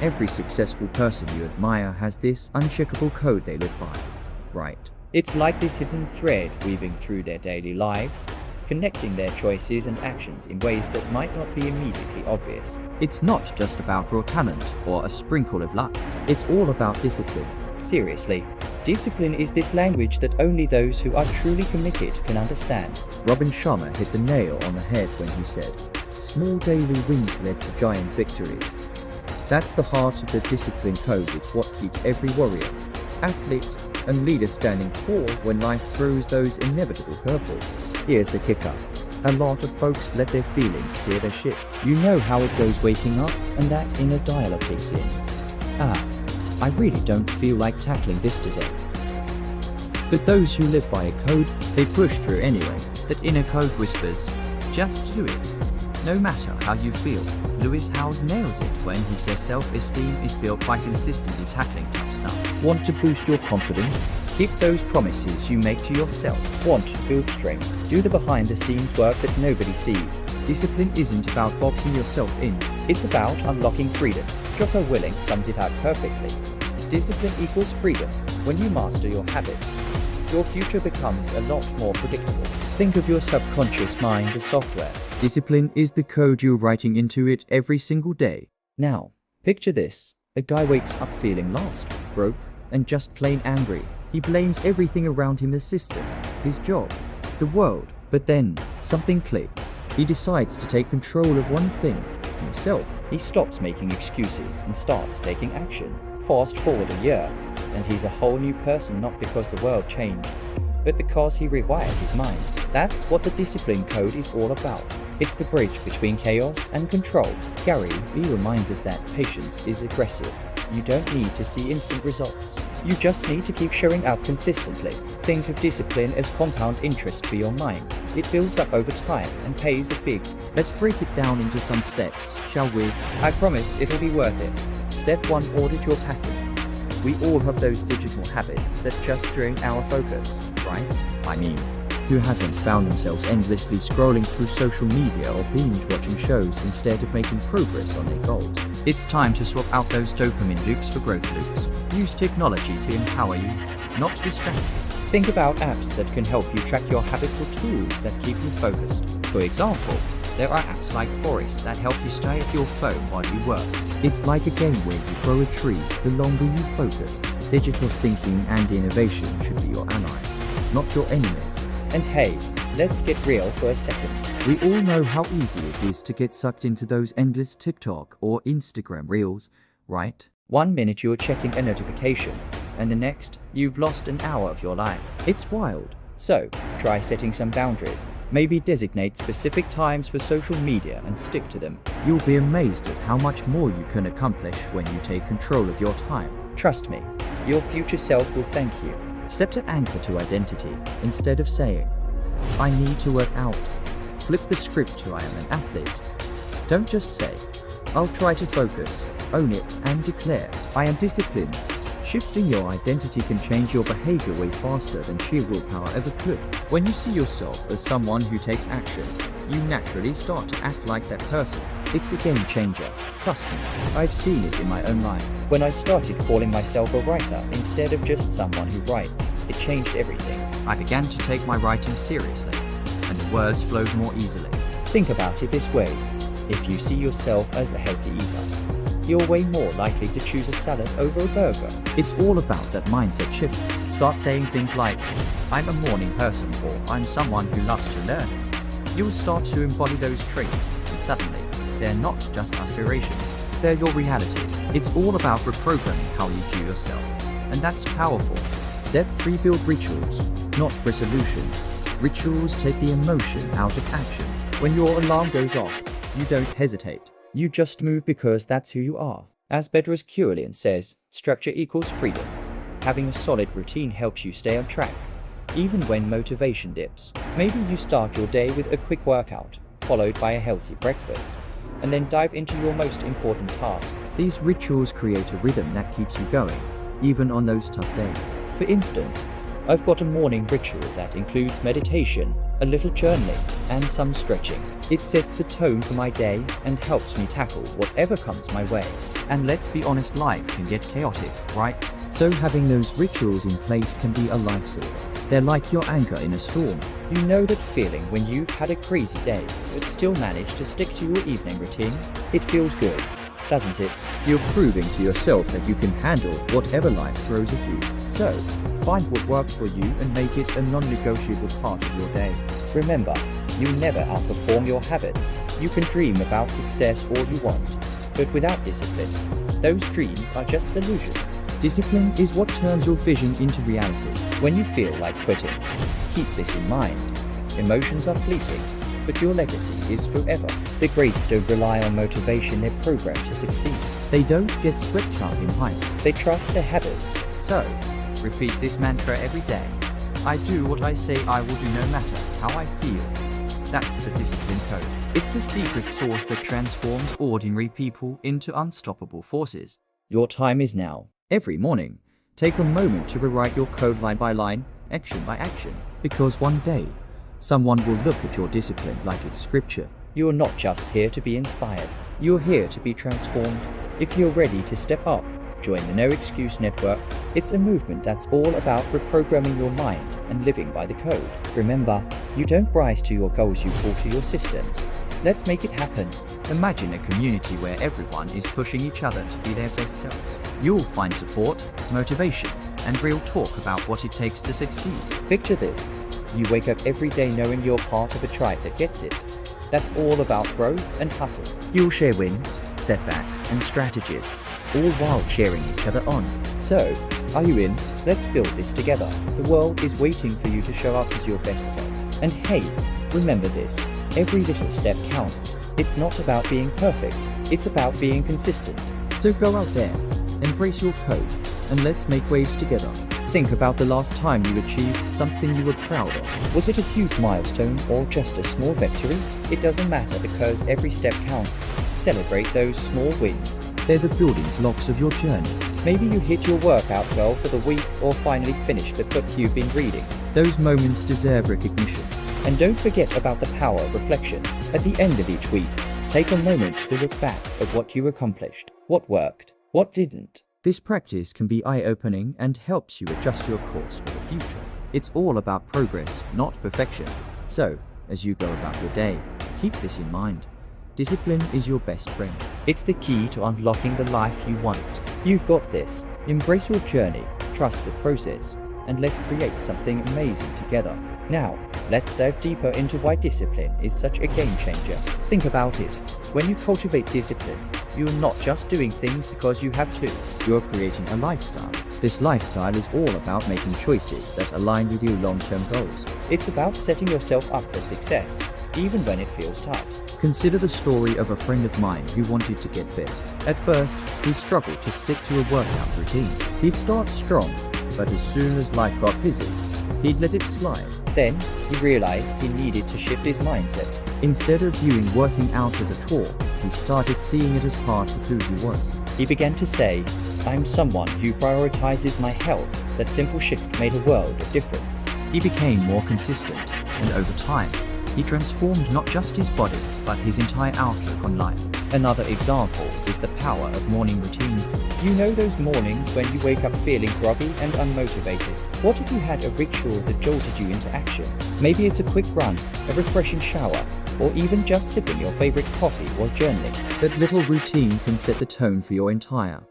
Every successful person you admire has this uncheckable code they live by, right? It's like this hidden thread weaving through their daily lives, connecting their choices and actions in ways that might not be immediately obvious. It's not just about raw talent or a sprinkle of luck. It's all about discipline. Seriously, discipline is this language that only those who are truly committed can understand. Robin Sharma hit the nail on the head when he said, "Small daily wins led to giant victories." That's the heart of the discipline code. It's what keeps every warrior, athlete, and leader standing tall when life throws those inevitable curveballs. Here's the kicker. A lot of folks let their feelings steer their ship. You know how it goes waking up, and that inner dialogue kicks in. I really don't feel like tackling this today. But those who live by a code, they push through anyway. That inner code whispers, "Just do it, no matter how you feel." Lewis Howes nails it when he says self-esteem is built by consistently tackling tough stuff. Want to boost your confidence? Keep those promises you make to yourself. Want to build strength? Do the behind-the-scenes work that nobody sees. Discipline isn't about boxing yourself in. It's about unlocking freedom. Jocko Willink sums it out perfectly. Discipline equals freedom. When you master your habits, your future becomes a lot more predictable. Think of your subconscious mind as software. Discipline is the code you're writing into it every single day. Now, picture this. A guy wakes up feeling lost, broke, and just plain angry. He blames everything around him, the system, his job, the world. But then, something clicks. He decides to take control of one thing, himself. He stops making excuses and starts taking action. Fast forward a year, and he's a whole new person, not because the world changed, but because he rewired his mind. That's what the discipline code is all about. It's the bridge between chaos and control. Gary Vee reminds us that patience is aggressive. You don't need to see instant results. You just need to keep showing up consistently. Think of discipline as compound interest for your mind. It builds up over time and pays it big. Let's break it down into some steps, shall we? I promise it'll be worth it. Step 1, audit your patterns. We all have those digital habits that just drain our focus, right? I mean, who hasn't found themselves endlessly scrolling through social media or binge watching shows instead of making progress on their goals? It's time to swap out those dopamine loops for growth loops. Use technology to empower you, not distract you. Think about apps that can help you track your habits or tools that keep you focused. For example, there are apps like Forest that help you stay at your phone while you work. It's like a game where you grow a tree the longer you focus. Digital thinking and innovation should be your allies, not your enemies. And hey, let's get real for a second. We all know how easy it is to get sucked into those endless TikTok or Instagram reels, right? 1 minute you're checking a notification, and the next, you've lost an hour of your life. It's wild. So, try setting some boundaries. Maybe designate specific times for social media and stick to them. You'll be amazed at how much more you can accomplish when you take control of your time. Trust me, your future self will thank you. Step to anchor to identity. Instead of saying, "I need to work out," flip the script to "I am an athlete." Don't just say, "I'll try to focus," own it and declare, "I am disciplined." Shifting your identity can change your behavior way faster than sheer willpower ever could. When you see yourself as someone who takes action, you naturally start to act like that person. It's a game changer. Trust me, I've seen it in my own life. When I started calling myself a writer instead of just someone who writes, it changed everything. I began to take my writing seriously, and the words flowed more easily. Think about it this way. If you see yourself as a healthy eater, you're way more likely to choose a salad over a burger. It's all about that mindset shift. Start saying things like, "I'm a morning person," or "I'm someone who loves to learn." You'll start to embody those traits, and suddenly, they're not just aspirations, they're your reality. It's all about reprogramming how you view yourself, and that's powerful. Step 3, build rituals, not resolutions. Rituals take the emotion out of action. When your alarm goes off, you don't hesitate. You just move because that's who you are. As Bedros Keuilian says, structure equals freedom. Having a solid routine helps you stay on track, even when motivation dips. Maybe you start your day with a quick workout, followed by a healthy breakfast, and then dive into your most important task. These rituals create a rhythm that keeps you going, even on those tough days. For instance, I've got a morning ritual that includes meditation, a little journaling, and some stretching. It sets the tone for my day and helps me tackle whatever comes my way. And let's be honest, life can get chaotic, right? So having those rituals in place can be a lifesaver. They're like your anchor in a storm. You know that feeling when you've had a crazy day, but still manage to stick to your evening routine? It feels good, doesn't it? You're proving to yourself that you can handle whatever life throws at you. So, find what works for you and make it a non-negotiable part of your day. Remember, you'll never outperform your habits. You can dream about success all you want, but without discipline, those dreams are just illusions. Discipline is what turns your vision into reality. When you feel like quitting, keep this in mind. Emotions are fleeting, but your legacy is forever. The greats don't rely on motivation, they're programmed to succeed. They don't get swept up in hype. They trust their habits. So, repeat this mantra every day. I do what I say I will do no matter how I feel. That's the discipline code. It's the secret sauce that transforms ordinary people into unstoppable forces. Your time is now. Every morning, take a moment to rewrite your code line by line, action by action, because one day, someone will look at your discipline like it's scripture. You're not just here to be inspired. You're here to be transformed. If you're ready to step up, join the No Excuse Network. It's a movement that's all about reprogramming your mind and living by the code. Remember, you don't rise to your goals, you fall to your systems. Let's make it happen. Imagine a community where everyone is pushing each other to be their best selves. You'll find support, motivation, and real talk about what it takes to succeed. Picture this. You wake up every day knowing you're part of a tribe that gets it. That's all about growth and hustle. You'll share wins, setbacks, and strategies, all while cheering each other on. So, are you in? Let's build this together. The world is waiting for you to show up as your best self. And hey, remember this. Every little step counts. It's not about being perfect. It's about being consistent. So go out there, embrace your code, and let's make waves together. Think about the last time you achieved something you were proud of. Was it a huge milestone or just a small victory? It doesn't matter because every step counts. Celebrate those small wins. They're the building blocks of your journey. Maybe you hit your workout goal for the week or finally finished the book you've been reading. Those moments deserve recognition. And don't forget about the power of reflection. At the end of each week, take a moment to look back at what you accomplished, what worked, what didn't. This practice can be eye-opening and helps you adjust your course for the future. It's all about progress, not perfection. So, as you go about your day, keep this in mind. Discipline is your best friend. It's the key to unlocking the life you want. You've got this. Embrace your journey, trust the process, and let's create something amazing together. Now, let's dive deeper into why discipline is such a game changer. Think about it. When you cultivate discipline, you're not just doing things because you have to. You're creating a lifestyle. This lifestyle is all about making choices that align with your long-term goals. It's about setting yourself up for success, even when it feels tough. Consider the story of a friend of mine who wanted to get fit. At first, he struggled to stick to a workout routine. He'd start strong, but as soon as life got busy, he'd let it slide. Then, he realized he needed to shift his mindset. Instead of viewing working out as a chore, he started seeing it as part of who he was. He began to say, I'm someone who prioritizes my health. That simple shift made a world of difference. He became more consistent, and over time, he transformed not just his body, but his entire outlook on life. Another example is the power of morning routines. You know those mornings when you wake up feeling groggy and unmotivated? What if you had a ritual that jolted you into action? Maybe it's a quick run, a refreshing shower, or even just sipping your favorite coffee while journaling. That little routine can set the tone for your entire